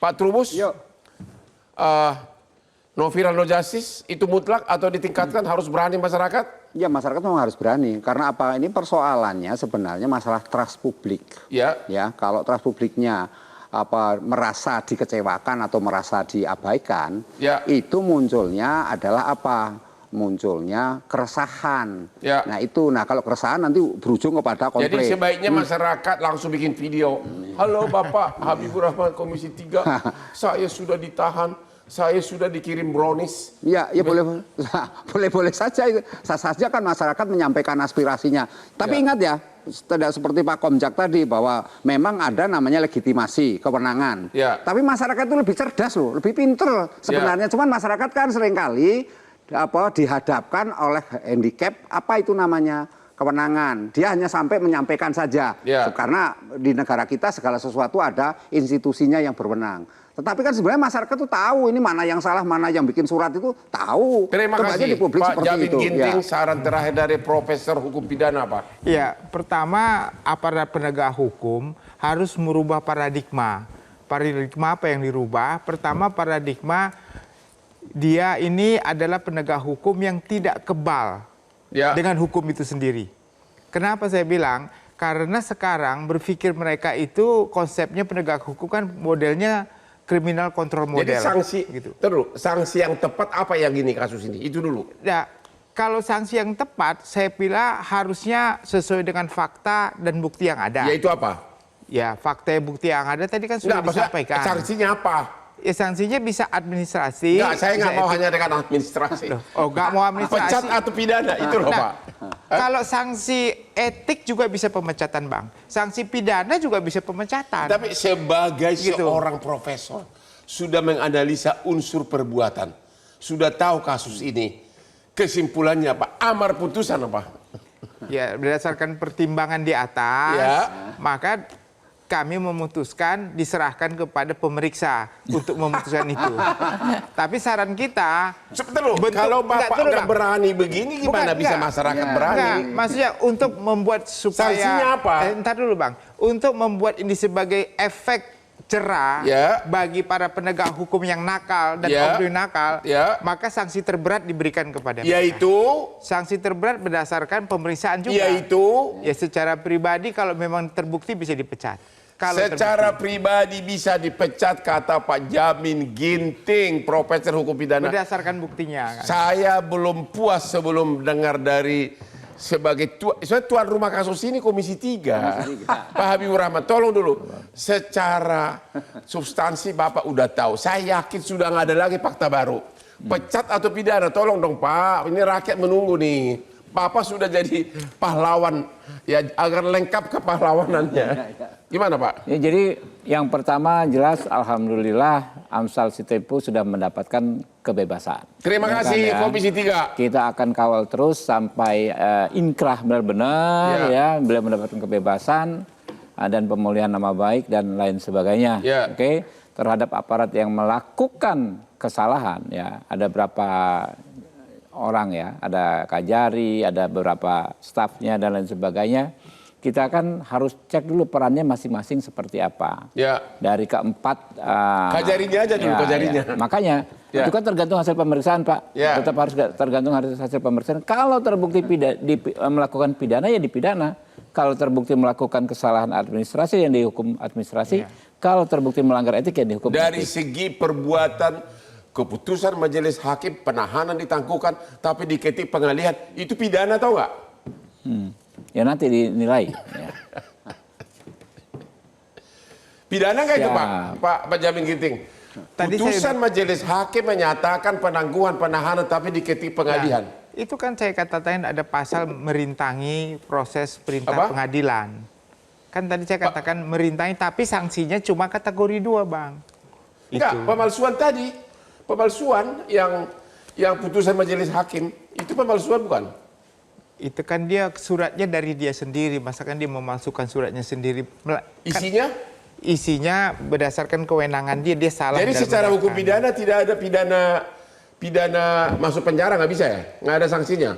Pak Trubus, Yuk. no viral no justice itu mutlak atau ditingkatkan harus berani masyarakat? Ya masyarakat memang harus berani karena apa ini persoalannya sebenarnya masalah trust publik. Ya. Ya kalau trust publiknya merasa dikecewakan atau merasa diabaikan, Ya. itu munculnya adalah apa? Munculnya keresahan. Ya. Nah kalau keresahan nanti berujung kepada konflik. Jadi sebaiknya masyarakat langsung bikin video. Halo Bapak Habibur Rahman Komisi 3, saya sudah ditahan, saya sudah dikirim brownies. Ya boleh saja. Sah saja kan masyarakat menyampaikan aspirasinya. Tapi ingat ya, tidak seperti Pak Komjak tadi bahwa memang ada namanya legitimasi kewenangan. Ya. Tapi masyarakat itu lebih cerdas loh, lebih pinter sebenarnya. Cuman masyarakat kan seringkali dihadapkan oleh handicap apa itu namanya kewenangan. Dia hanya sampai menyampaikan saja. Ya. Karena di negara kita segala sesuatu ada institusinya yang berwenang. Tetapi kan sebenarnya masyarakat itu tahu ini mana yang salah, mana yang bikin surat itu tahu. Terima Coba aja kasih di publik Pak seperti Jamin itu. Ginting, Ya. saran terakhir dari Profesor Hukum Pidana Pak. Ya, pertama aparat penegak hukum harus merubah paradigma. Paradigma apa yang dirubah? Pertama paradigma dia ini adalah penegak hukum yang tidak kebal dengan hukum itu sendiri. Kenapa saya bilang? Karena sekarang berpikir mereka itu konsepnya penegak hukum kan modelnya kriminal kontrol model. Jadi sanksi, gitu. Sanksi yang tepat apa yang gini kasus ini? Itu dulu. Ya, kalau sanksi yang tepat, saya pilih harusnya sesuai dengan fakta dan bukti yang ada. Yaitu apa? Ya, fakta dan bukti yang ada tadi kan sudah disampaikan. Sanksinya apa? Ya, sanksinya bisa administrasi. Enggak, saya nggak mau hanya dengan administrasi. Oh, nggak mau administrasi. Pecat atau pidana, itu loh Pak. Kalau sanksi etik juga bisa pemecatan, Bang. Sanksi pidana juga bisa pemecatan. Tapi sebagai seorang profesor, sudah menganalisa unsur perbuatan, sudah tahu kasus ini, kesimpulannya apa? Amar putusan apa? Ya, berdasarkan pertimbangan di atas, maka kami memutuskan diserahkan kepada pemeriksa untuk memutuskan itu. Tapi saran kita, kalau Bapak nggak berani begini, gimana bisa masyarakat berani? Maksudnya untuk membuat supaya sanksinya apa? Ntar dulu Bang, untuk membuat ini sebagai efek cerah bagi para penegak hukum yang nakal dan oknum nakal, maka sanksi terberat diberikan kepada mereka. Yaitu sanksi terberat berdasarkan pemeriksaan juga. Yaitu ya secara pribadi kalau memang terbukti bisa dipecat. Kalau secara pribadi bisa dipecat kata Pak Jamin Ginting, Profesor Hukum Pidana. Berdasarkan buktinya. Kan? Saya belum puas sebelum dengar dari sebagai tuan rumah kasus ini Komisi 3. Pak Habibur Rahman, tolong dulu. Secara substansi Bapak udah tahu. Saya yakin sudah nggak ada lagi fakta baru. Pecat atau pidana, tolong dong Pak. Ini rakyat menunggu nih. Bapak sudah jadi pahlawan, ya agar lengkap kepahlawanannya. Gimana Pak? Ya, jadi yang pertama jelas Alhamdulillah Amsal Sitepu sudah mendapatkan kebebasan. Terima kasih Komisi 3. Kita akan kawal terus sampai inkrah benar-benar beliau mendapatkan kebebasan dan pemulihan nama baik dan lain sebagainya. Oke, terhadap aparat yang melakukan kesalahan ya ada berapa orang ya, ada Kajari, ada beberapa stafnya dan lain sebagainya. Kita kan harus cek dulu perannya masing-masing seperti apa. Dari keempat Kajarinya aja dulu, Kajarinya. Makanya itu kan tergantung hasil pemeriksaan, Pak. Tetap harus tergantung hasil pemeriksaan. Kalau terbukti melakukan pidana ya dipidana. Kalau terbukti melakukan kesalahan administrasi yang dihukum administrasi. Kalau terbukti melanggar etik ya dihukum dari etik. segi perbuatan keputusan majelis hakim penahanan ditangguhkan tapi diketik pengalihan itu pidana tau nggak? Ya nanti dinilai. Pidana nggak itu Pak Jamin Ginting? Putusan majelis hakim menyatakan penangguhan penahanan tapi diketik pengalihan. Itu kan saya katakan ada pasal merintangi proses perintah pengadilan. Kan tadi saya katakan merintangi tapi sanksinya cuma kategori 2 Bang. Enggak, pemalsuan tadi. Pemalsuan yang putusan majelis hakim itu pemalsuan bukan? Itu kan dia suratnya dari dia sendiri, masakan dia memalsukan suratnya sendiri. Isinya? Isinya berdasarkan kewenangan dia salah. Jadi secara hukum pidana tidak ada pidana masuk penjara, nggak bisa ya? Nggak ada sanksinya?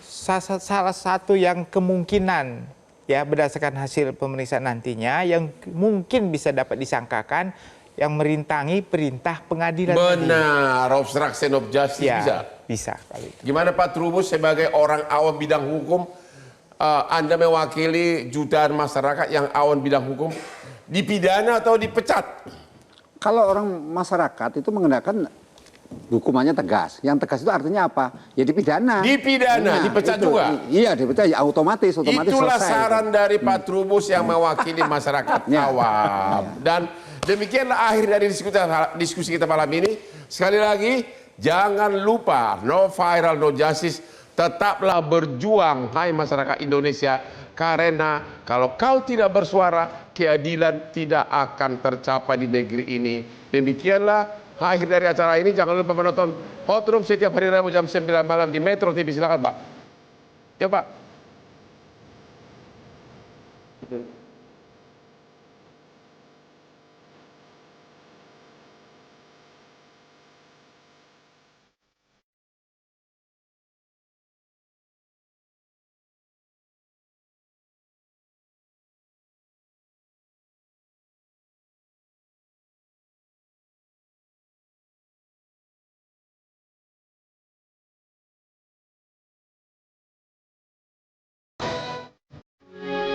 Salah satu yang kemungkinan ya berdasarkan hasil pemeriksaan nantinya yang mungkin bisa dapat disangkakan yang merintangi perintah pengadilan. Benar, obstruction of justice Ya, bisa. bisa kali. Gimana Pak Trubus sebagai orang awam bidang hukum, Anda mewakili jutaan masyarakat yang awam bidang hukum, dipidana atau dipecat? Kalau orang masyarakat itu mengenakan hukumannya tegas. Yang tegas itu artinya apa? Ya dipidana. Dipidana, dipecat itu. juga? Iya, dipecat ya otomatis Itulah selesai. saran dari Pak Trubus yang mewakili masyarakat Ya. awam. Dan demikianlah akhir dari diskusi kita malam ini. Sekali lagi, jangan lupa no viral, no justice. Tetaplah berjuang, hai masyarakat Indonesia. Karena kalau kau tidak bersuara, keadilan tidak akan tercapai di negeri ini. Demikianlah akhir dari acara ini. Jangan lupa menonton Hot Room setiap hari Rabu jam 9 malam di Metro TV. Silakan Pak. Ya Pak.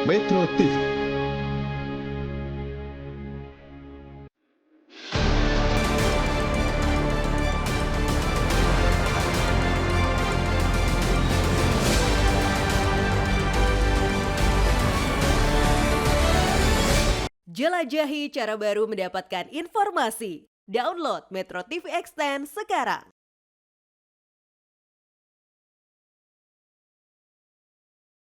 Metro TV. Jelajahi cara baru mendapatkan informasi. Download Metro TV Extend sekarang.